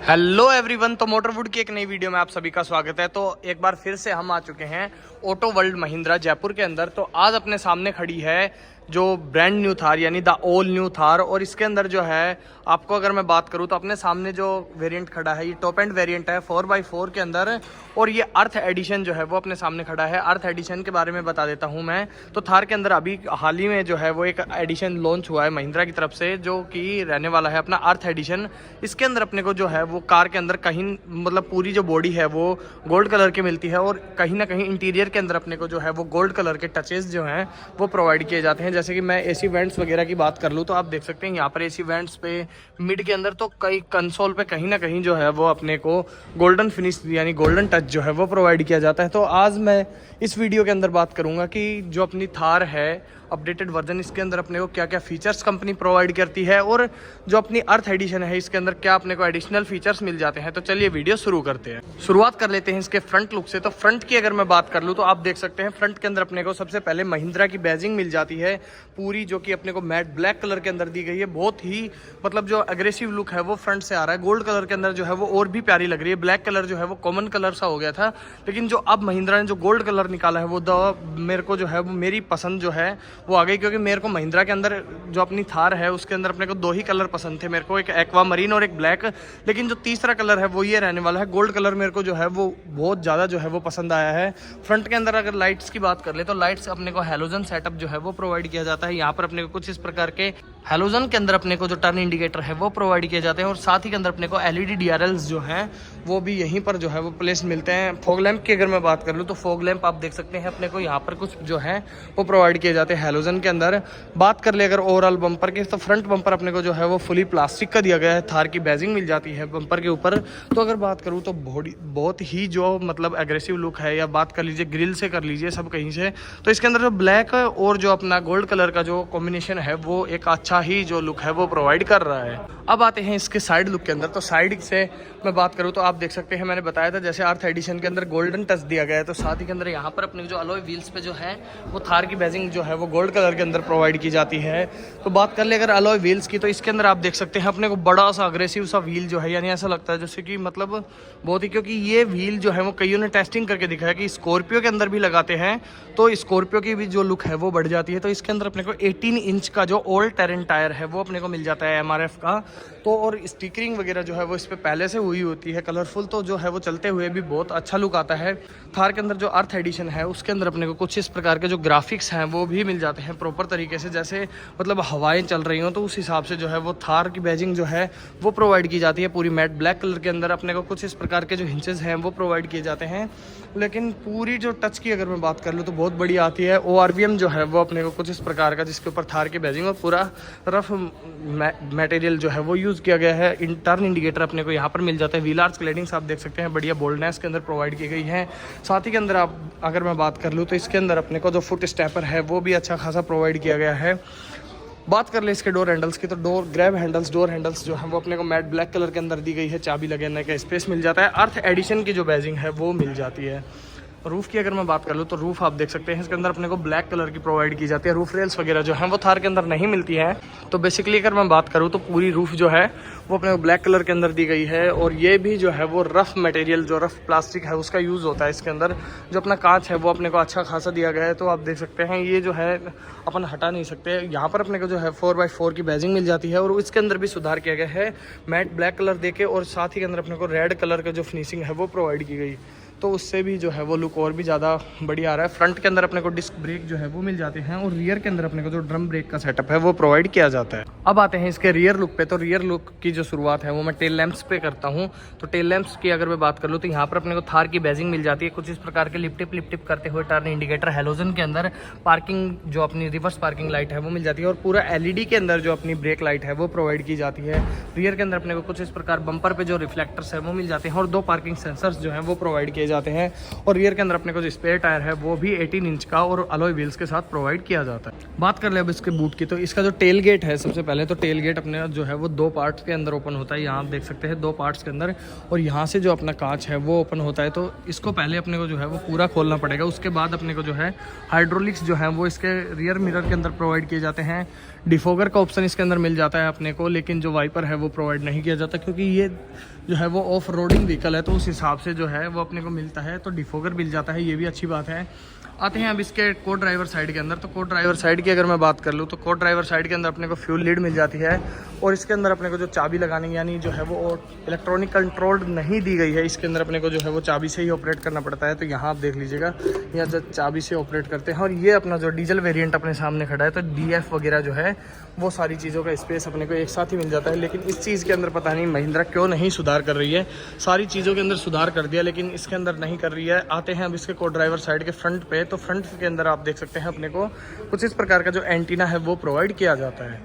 Hello everyone. तो मोटरवुड की एक नई वीडियो में आप सभी का स्वागत है। तो एक बार फिर से हम आ चुके हैं ऑटो वर्ल्ड महिंद्रा जयपुर के अंदर। तो आज अपने सामने खड़ी है जो ब्रांड न्यू थार यानी द ऑल न्यू थार। और इसके अंदर जो है आपको अगर मैं बात करूं तो अपने सामने जो वेरिएंट खड़ा है ये टॉप एंड वेरिएंट है 4x4 के अंदर। और ये अर्थ एडिशन जो है वो अपने सामने खड़ा है। अर्थ एडिशन के बारे में बता देता हूं मैं। तो थार के अंदर अभी हाल ही में जो है वो एक एडिशन लॉन्च हुआ है महिंद्रा की तरफ से, जो कि रहने वाला है अपना अर्थ एडिशन। इसके अंदर अपने को जो है वो कार के अंदर कहीं मतलब पूरी जो बॉडी है वो गोल्ड कलर की मिलती है, और कहीं ना कहीं इंटीरियर के अंदर अपने को जो है वो गोल्ड कलर के टचेस जो हैं वो प्रोवाइड किए जाते हैं। जैसे कि मैं एसी वेंट्स वगैरह की बात कर लूँ तो आप देख सकते हैं यहाँ पर एसी वेंट्स पे मिड के अंदर तो कई कंसोल पे कहीं ना कहीं जो है वो अपने को गोल्डन फिनिश यानी गोल्डन टच जो है वो प्रोवाइड किया जाता है। तो आज मैं इस वीडियो के अंदर बात करूंगा कि जो अपनी थार है अपडेटेड वर्जन, इसके अंदर अपने को क्या क्या फीचर्स कंपनी प्रोवाइड करती है, और जो अपनी अर्थ एडिशन है इसके अंदर क्या अपने को एडिशनल फीचर्स मिल जाते हैं। तो चलिए वीडियो शुरू करते हैं। शुरुआत कर लेते हैं इसके फ्रंट लुक से। तो फ्रंट की अगर मैं बात कर लूँ तो आप देख सकते हैं फ्रंट के अंदर अपने को सबसे पहले महिंद्रा की बैजिंग मिल जाती है पूरी, जो कि अपने को मैट ब्लैक कलर के अंदर दी गई है। बहुत ही मतलब जो अग्रेसिव लुक है वो फ्रंट से आ रहा है। गोल्ड कलर के अंदर जो है वो और भी प्यारी लग रही है। ब्लैक कलर जो है वो कॉमन कलर सा हो गया था, लेकिन जो अब महिंद्रा ने जो गोल्ड कलर निकाला है वो मेरे को जो है वो मेरी पसंद जो है वो आ गई। क्योंकि मेरे को महिंद्रा के अंदर जो अपनी थार है उसके अंदर अपने को दो ही कलर पसंद थे मेरे को, एक एक्वा मरीन और एक ब्लैक। लेकिन जो तीसरा कलर है वो ये रहने वाला है गोल्ड कलर। मेरे को जो है वो बहुत ज़्यादा जो है वो पसंद आया है। फ्रंट के अंदर अगर लाइट्स की बात कर ले तो लाइट्स अपने को हैलोजन सेटअप जो है वो प्रोवाइड किया जाता है। यहाँ पर अपने को कुछ इस प्रकार के हैलोजन के अंदर अपने को जो टर्न इंडिकेटर है वो प्रोवाइड किए जाते हैं, और साथ ही के अंदर अपने को एलईडी डीआरएल्स जो हैं वो भी यहीं पर जो है वो प्लेस मिलते हैं। फॉग लैंप की अगर मैं बात कर लूँ तो फॉग लैंप आप देख सकते हैं अपने को यहाँ पर कुछ जो है वो प्रोवाइड किए जाते हैं हैलोजन के अंदर। बात कर ले अगर ओवरऑल बम्पर की, तो फ्रंट बम्पर अपने को जो है वो फुली प्लास्टिक का दिया गया है। थार की बैजिंग मिल जाती है बम्पर के ऊपर। तो अगर बात करूँ तो बहुत ही जो मतलब एग्रेसिव लुक है, या बात कर लीजिए ग्रिल से कर लीजिए सब कहीं से, तो इसके अंदर जो ब्लैक और जो अपना गोल्ड कलर का जो कॉम्बिनेशन है वो एक अच्छा ही जो लुक है वो प्रोवाइड कर रहा है। अब आते हैं इसके साइड लुक के अंदर। तो साइड से मैं बात करूँ तो आप देख सकते हैं मैंने बताया था जैसे अर्थ एडिशन के अंदर गोल्डन टच दिया गया है, तो साथ ही के अंदर यहाँ पर अपने जो अलॉय व्हील्स पे जो है वो थार की बैजिंग जो है वो गोल्ड कलर के अंदर प्रोवाइड की जाती है। तो बात कर ले अगर अलॉय व्हील्स की, तो इसके अंदर आप देख सकते हैं अपने को बड़ा सा अग्रेसिव सा व्हील जो है, यानी ऐसा लगता है जैसे कि मतलब बहुत ही, क्योंकि ये व्हील जो है वो कईयों ने टेस्टिंग करके दिखाया कि स्कॉर्पियो के अंदर भी लगाते हैं तो स्कॉर्पियो की भी जो लुक है वो बढ़ जाती है। तो इसके अंदर अपने को 18 इंच का जो ऑल टेरेन टायर है वो अपने को मिल जाता है एमआरएफ का। तो और स्टिकरिंग वगैरह जो है वो इस पर पहले से हुई होती है कलरफुल, तो जो है वो चलते हुए भी बहुत अच्छा लुक आता है। थार के अंदर जो अर्थ एडिशन है उसके अंदर अपने को कुछ इस प्रकार के जो ग्राफिक्स हैं वो भी मिल जाते हैं प्रॉपर तरीके से, जैसे मतलब हवाएं चल रही हो तो उस हिसाब से जो है वो थार की बैजिंग जो है वो प्रोवाइड की जाती है पूरी मैट ब्लैक कलर के अंदर। अपने को कुछ इस प्रकार के जो हिंचेस हैं वो प्रोवाइड किए जाते हैं। लेकिन पूरी जो टच की अगर मैं बात कर लूँ तो बहुत बड़ी आती है। ORVM जो है वो अपने को कुछ इस प्रकार का, जिसके ऊपर थार की बैजिंग और पूरा रफ मटेरियल जो है वो यूज़ किया गया है। टर्न इंडिकेटर अपने को यहाँ पर मिल जाता है। व्हील आर्च क्लैडिंग्स आप देख सकते हैं बढ़िया बोल्डनेस के अंदर प्रोवाइड की गई है। साथ ही के अंदर आप अगर मैं बात कर लूँ तो इसके अंदर अपने को जो फुट स्टेपर है वो भी अच्छा खासा प्रोवाइड किया गया है। बात कर ले इसके डोर हैंडल्स की, तो डोर हैंडल्स जो है वो अपने को मैट ब्लैक कलर के अंदर दी गई है। चाबी लगाने का स्पेस मिल जाता है। अर्थ एडिशन की जो बैजिंग है वो मिल जाती है। रूफ़ की अगर मैं बात कर लूँ तो रूफ़ आप देख सकते हैं इसके अंदर अपने को ब्लैक कलर की प्रोवाइड की जाती है। रूफ रेल्स वगैरह जो हैं वो थार के अंदर नहीं मिलती हैं। तो बेसिकली अगर मैं बात करूँ तो पूरी रूफ़ जो है वो अपने को ब्लैक कलर के अंदर दी गई है, और ये भी जो है वो रफ़ मटेरियल जो रफ़ प्लास्टिक है उसका यूज़ होता है इसके अंदर। जो अपना कांच है वो अपने को अच्छा खासा दिया गया है। तो आप देख सकते हैं ये जो है अपन हटा नहीं सकते। यहाँ पर अपने को जो है 4x4 की बैजिंग मिल जाती है, और इसके अंदर भी सुधार किया गया है मैट ब्लैक कलर देके, और साथ ही के अंदर अपने को रेड कलर का जो फिनिशिंग है वो प्रोवाइड की गई। तो उससे भी जो है वो लुक और भी ज़्यादा बढ़िया आ रहा है। फ्रंट के अंदर अपने को डिस्क ब्रेक जो है वो मिल जाते हैं, और रियर के अंदर अपने को जो ड्रम ब्रेक का सेटअप है वो प्रोवाइड किया जाता है। अब आते हैं इसके रियर लुक पे। तो रियर लुक की जो शुरुआत है वो मैं टेल लैंप्स पे करता हूँ। तो टेल लैंप्स की अगर मैं बात कर लूँ तो यहाँ पर अपने को थार की बैजिंग मिल जाती है कुछ इस प्रकार के लिप टिप करते हुए टर्न इंडिकेटर हैलोजन के अंदर। पार्किंग जो अपनी रिवर्स पार्किंग लाइट है वो मिल जाती है, और पूरा एलईडी के अंदर जो अपनी ब्रेक लाइट है वो प्रोवाइड की जाती है। रियर के अंदर अपने को कुछ इस प्रकार बम्पर पे जो रिफ्लेक्टर्स है वो मिल जाते हैं, और 2 पार्किंग सेंसर्स जो है वो प्रोवाइड किए जाते हैं। और रियर के अंदर अपने को जो स्पेयर टायर है वो भी 18 इंच का और अलॉय व्हील्स के साथ प्रोवाइड किया जाता है। बात कर ले अब इसके बूट की, तो इसका जो टेल गेट है सबसे पहले तो टेल गेट अपने जो है वो 2 पार्ट्स के अंदर ओपन होता है। यहाँ आप देख सकते हैं 2 पार्ट्स के अंदर, और यहाँ से जो अपना कांच है वो ओपन होता है। तो इसको पहले अपने को जो है वो पूरा खोलना पड़ेगा। उसके बाद अपने को जो है हाइड्रोलिक्स जो है वो इसके रियर मिरर के अंदर प्रोवाइड किए जाते हैं। डिफोगर का ऑप्शन इसके अंदर मिल जाता है अपने को, लेकिन जो वाइपर है वो प्रोवाइड नहीं किया जाता, क्योंकि ये जो है वो ऑफ रोडिंग व्हीकल है, तो उस हिसाब से जो है वो अपने को मिलता है। तो डिफोगर मिल जाता है, ये भी अच्छी बात है। आते हैं अब इसके को ड्राइवर साइड के अंदर। तो को ड्राइवर साइड की अगर मैं बात कर लूँ तो को ड्राइवर साइड के अंदर अपने को फ्यूल लीड मिल जाती है, और इसके अंदर अपने को जो चाबी लगाने यानी जो है वो इलेक्ट्रॉनिक कंट्रोल्ड नहीं दी गई है। इसके अंदर अपने को जो है वो चाबी से ही ऑपरेट करना पड़ता है। तो यहाँ आप देख लीजिएगा, यहाँ जो चाबी से ऑपरेट करते हैं। और ये अपना जो डीजल वेरिएंट अपने सामने खड़ा है, तो DF वगैरह जो है वो सारी चीज़ों का स्पेस अपने को एक साथ ही मिल जाता है। लेकिन इस चीज़ के अंदर पता नहीं महिंद्रा क्यों नहीं सुधार कर रही है। सारी चीज़ों के अंदर सुधार कर दिया, लेकिन इसके अंदर नहीं कर रही है। आते हैं अब इसके को ड्राइवर साइड के फ्रंट पे। तो फ्रंट के अंदर आप देख सकते हैं अपने को कुछ इस प्रकार का जो एंटीना है वो प्रोवाइड किया जाता है।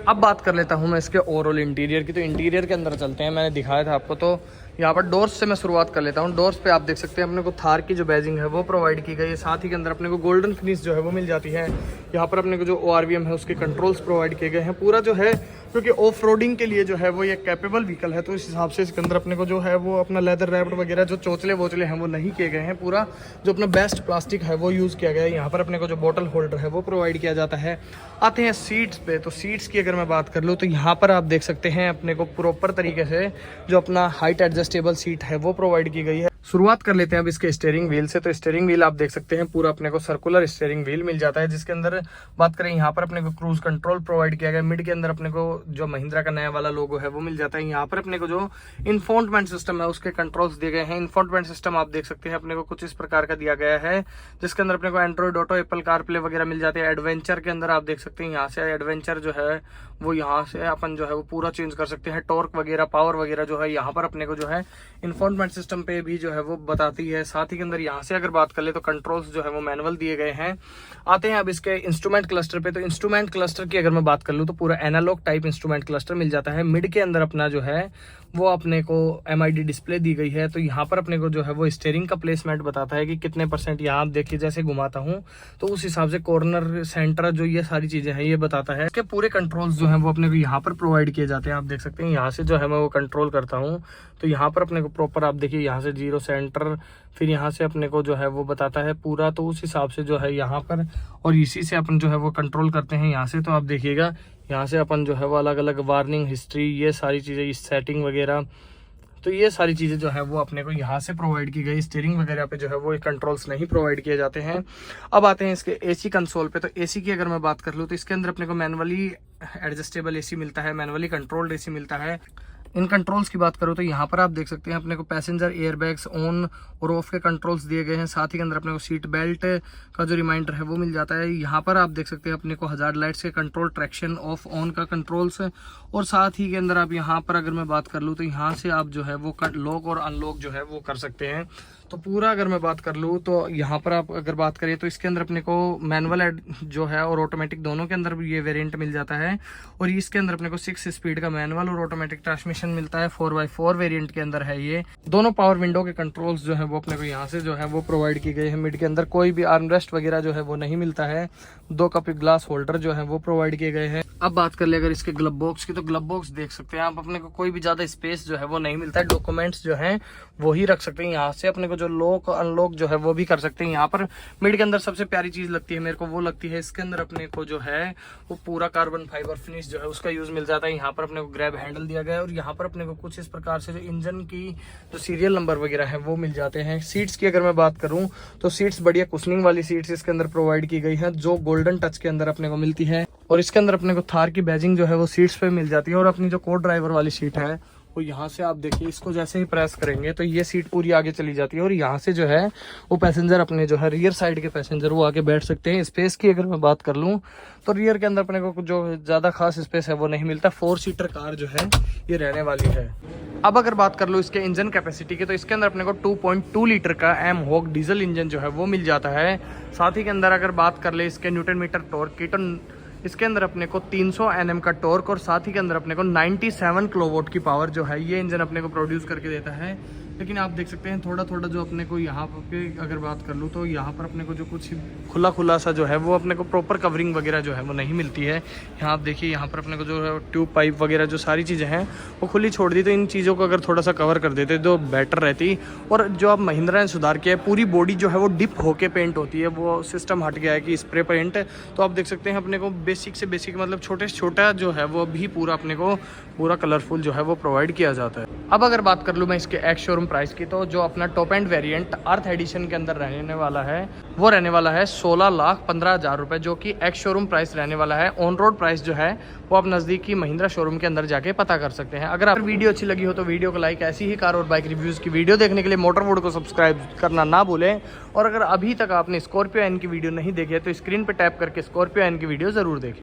अब बात कर लेता हूँ मैं इसके ओवरऑल इंटीरियर की। तो इंटीरियर के अंदर चलते हैं, मैंने दिखाया था आपको। तो यहाँ पर डोर्स से मैं शुरुआत कर लेता हूँ। डोर्स पे आप देख सकते हैं अपने को थार की जो बैजिंग है वो प्रोवाइड की गई है। साथ ही के अंदर अपने को गोल्डन फिनिश जो है वो मिल जाती है। यहाँ पर अपने को जो ORVM है उसके कंट्रोल्स प्रोवाइड किए गए हैं। पूरा जो है क्योंकि ऑफ रोडिंग के लिए जो है वो ये कैपेबल व्हीकल है, तो इस हिसाब से इसके अंदर अपने को जो है वो अपना लेदर रैप्ड वगैरह जो चोचले वोचले हैं वो नहीं किए गए हैं। पूरा जो अपना बेस्ट प्लास्टिक है वो यूज़ किया गया है। यहाँ पर अपने को जो बॉटल होल्डर है वो प्रोवाइड किया जाता है। आते हैं सीट्स पे। तो सीट्स की अगर मैं बात कर लूँ तो यहाँ पर आप देख सकते हैं अपने को प्रॉपर तरीके से जो अपना हाइट एडजस्टेबल सीट है वो प्रोवाइड की गई है। शुरुआत कर लेते हैं अब इसके स्टीयरिंग व्हील से। तो स्टीयरिंग व्हील आप देख सकते हैं पूरा अपने को सर्कुलर स्टीयरिंग व्हील मिल जाता है, जिसके अंदर बात करें यहाँ पर अपने को क्रूज कंट्रोल प्रोवाइड किया गया। मिड के अंदर अपने को जो महिंद्रा का नया वाला लोगो है वो मिल जाता है। यहाँ पर अपने को जो इन्फोटेनमेंट सिस्टम है उसके कंट्रोल्स दिए गए हैं। इन्फोटेनमेंट सिस्टम आप देख सकते हैं अपने को कुछ इस प्रकार का दिया गया है, जिसके अंदर अपने को एंड्रॉइड ऑटो, एप्पल कारप्ले वगैरह मिल जाते हैं। एडवेंचर के अंदर आप देख सकते हैं यहाँ से एडवेंचर जो है वो यहाँ से अपन जो है वो पूरा चेंज कर सकते हैं। टॉर्क वगैरह, पावर वगैरह जो है यहाँ पर अपने को जो है इन्फोटेनमेंट सिस्टम पे भी जो है वो बताती है। साथ ही के अंदर यहाँ से अगर बात कर ले तो कंट्रोल्स जो है वो मैनुअल दिए गए हैं। आते हैं अब इसके इंस्ट्रूमेंट क्लस्टर पे। तो इंस्ट्रूमेंट क्लस्टर की अगर मैं बात कर लूँ तो पूरा एनालॉग टाइप इंस्ट्रूमेंट क्लस्टर मिल जाता है। मिड के अंदर अपना जो है वो अपने को MID डिस्प्ले दी गई है। तो यहाँ पर अपने को जो है वो स्टीयरिंग का प्लेसमेंट बताता है कि कितने परसेंट, यहाँ आप देखिए जैसे घुमाता हूँ तो उस हिसाब से कॉर्नर, सेंटर, जो ये सारी चीजें हैं ये बताता है। इसके पूरे कंट्रोल्स जो है वो अपने को यहाँ पर प्रोवाइड किए जाते हैं। आप देख सकते हैं यहाँ से जो है मैं वो कंट्रोल करता हूँ तो यहाँ पर अपने को प्रॉपर आप देखिए यहाँ से 0 सेंटर, फिर यहाँ से अपने को जो है वो बताता है पूरा। तो उस हिसाब से जो है यहाँ पर, और इसी से अपन जो है वो कंट्रोल करते हैं यहाँ से। तो आप देखिएगा यहाँ से अपन जो है वो अलग अलग वार्निंग, हिस्ट्री, ये सारी चीज़ें, इस सेटिंग वगैरह, तो ये सारी चीज़ें जो है वो अपने को यहाँ से प्रोवाइड की गई। स्टीयरिंग वगैरह पे जो है वो कंट्रोल्स नहीं प्रोवाइड किए जाते हैं। अब आते हैं इसके AC कंसोल पे। तो AC की अगर मैं बात कर लूँ तो इसके अंदर अपने को मैनुअली एडजस्टेबल AC मिलता है, मैनुअली कंट्रोल्ड AC मिलता है। इन कंट्रोल्स की बात करूँ तो यहाँ पर आप देख सकते हैं अपने को पैसेंजर एयरबैग्स ऑन और ऑफ के कंट्रोल्स दिए गए हैं। साथ ही के अंदर अपने को सीट बेल्ट का जो रिमाइंडर है वो मिल जाता है। यहाँ पर आप देख सकते हैं अपने को हजार्ड लाइट्स के कंट्रोल, ट्रैक्शन ऑफ ऑन का कंट्रोल्स, और साथ ही के अंदर आप यहाँ पर अगर मैं बात कर लूँ तो यहाँ से आप जो है वो लॉक और अनलॉक जो है वो कर सकते हैं। तो पूरा अगर मैं बात कर लूँ तो यहाँ पर आप अगर बात करें तो इसके अंदर अपने को मैनुअल जो है और ऑटोमेटिक दोनों के अंदर भी ये वेरिएंट मिल जाता है। और इसके अंदर अपने को 6 स्पीड का मैनुअल और ऑटोमेटिक ट्रांसमिशन मिलता है। 4x4 वेरिएंट के अंदर है ये। दोनों पावर विंडो के कंट्रोल्स जो है वो अपने को यहाँ से जो है वो प्रोवाइड की गए हैं। मिड के अंदर कोई भी आर्मरेस्ट वगैरह जो है वो नहीं मिलता है। 2 कप ग्लास होल्डर जो है वो प्रोवाइड किए गए हैं। अब बात कर ले अगर इसके ग्लब बॉक्स की, तो ग्लब बॉक्स देख सकते हैं आप अपने को कोई भी ज्यादा स्पेस जो है वो नहीं मिलता है। डॉक्यूमेंट्स जो है वो ही रख सकते हैं। यहाँ से अपने को जो लॉक अनलॉक जो है वो भी कर सकते हैं। यहाँ पर मिड के अंदर सबसे प्यारी चीज लगती है मेरे को, वो लगती है इसके अंदर अपने को जो है वो पूरा कार्बन फाइबर फिनिश जो है उसका यूज मिल जाता है। यहाँ पर अपने को ग्रैब हैंडल दिया गया है और यहाँ पर अपने को कुछ इस प्रकार से जो इंजन की जो सीरियल नंबर वगैरह है वो मिल जाते हैं। सीट्स की अगर मैं बात करूँ तो सीट्स बढ़िया कुशनिंग वाली सीट्स इसके अंदर प्रोवाइड की गई है, जो गोल्डन टच के अंदर अपने को मिलती है। और इसके अंदर अपने को थार की बैजिंग जो है वो सीट्स पे मिल जाती है। और अपनी जो को ड्राइवर वाली सीट है वो यहाँ से आप देखिए, इसको जैसे ही प्रेस करेंगे तो ये सीट पूरी आगे चली जाती है और यहाँ से जो है वो पैसेंजर अपने जो है रियर साइड के पैसेंजर वो आगे बैठ सकते हैं। स्पेस की अगर मैं बात कर लूँ तो रियर के अंदर अपने को जो ज़्यादा खास स्पेस है वो नहीं मिलता। 4 सीटर कार जो है ये रहने वाली है। अब अगर बात कर लो इसके इंजन कैपेसिटी की, तो इसके अंदर अपने को 2.2 लीटर का एम हॉक डीजल इंजन जो है वो मिल जाता है। साथ ही के अंदर अगर बात कर ले इसके न्यूटन मीटर टॉर्क की, तो इसके अंदर अपने को 300 Nm का टॉर्क और साथ ही के अंदर अपने को 97 किलोवाट की पावर जो है ये इंजन अपने को प्रोड्यूस करके देता है। लेकिन आप देख सकते हैं थोड़ा थोड़ा जो अपने को यहाँ पे अगर बात कर लूँ तो यहाँ पर अपने को जो कुछ खुला खुला सा जो है वो अपने को प्रॉपर कवरिंग वगैरह जो है वो नहीं मिलती है। यहाँ आप देखिए यहाँ पर अपने को जो है ट्यूब पाइप वगैरह जो सारी चीज़ें हैं वो खुली छोड़ दी, तो इन चीज़ों को अगर थोड़ा सा कवर कर देते तो बेटर रहती। और जो आप महिंद्रा ने सुधार किया है, पूरी बॉडी जो है वो डिप होके पेंट होती है, वो सिस्टम हट गया है कि स्प्रे पेंट। तो आप देख सकते हैं अपने को बेसिक से बेसिक मतलब छोटे से छोटा जो है वो भी पूरा अपने को पूरा कलरफुल जो है वो प्रोवाइड किया जाता है। अब अगर बात कर लूँ मैं इसके एक्स शोरूम प्राइस की, तो जो अपना टॉप एंड वेरिएंट अर्थ एडिशन के अंदर रहने वाला है वो रहने वाला है 16,15,000 रुपये, जो कि एक्स शोरूम प्राइस रहने वाला है। ऑन रोड प्राइस जो है वो आप नज़दीकी महिंद्रा शोरूम के अंदर जाके पता कर सकते हैं। अगर आप वीडियो अच्छी लगी हो तो वीडियो को लाइक, ऐसी ही कार और बाइक रिव्यूज़ की वीडियो देखने के लिए मोटरवुड को सब्सक्राइब करना ना भूलें। और अगर अभी तक आपने स्कॉर्पियो एन की वीडियो नहीं देखी है तो स्क्रीन पर टैप करके स्कॉर्पियो एन की वीडियो ज़रूर देखें।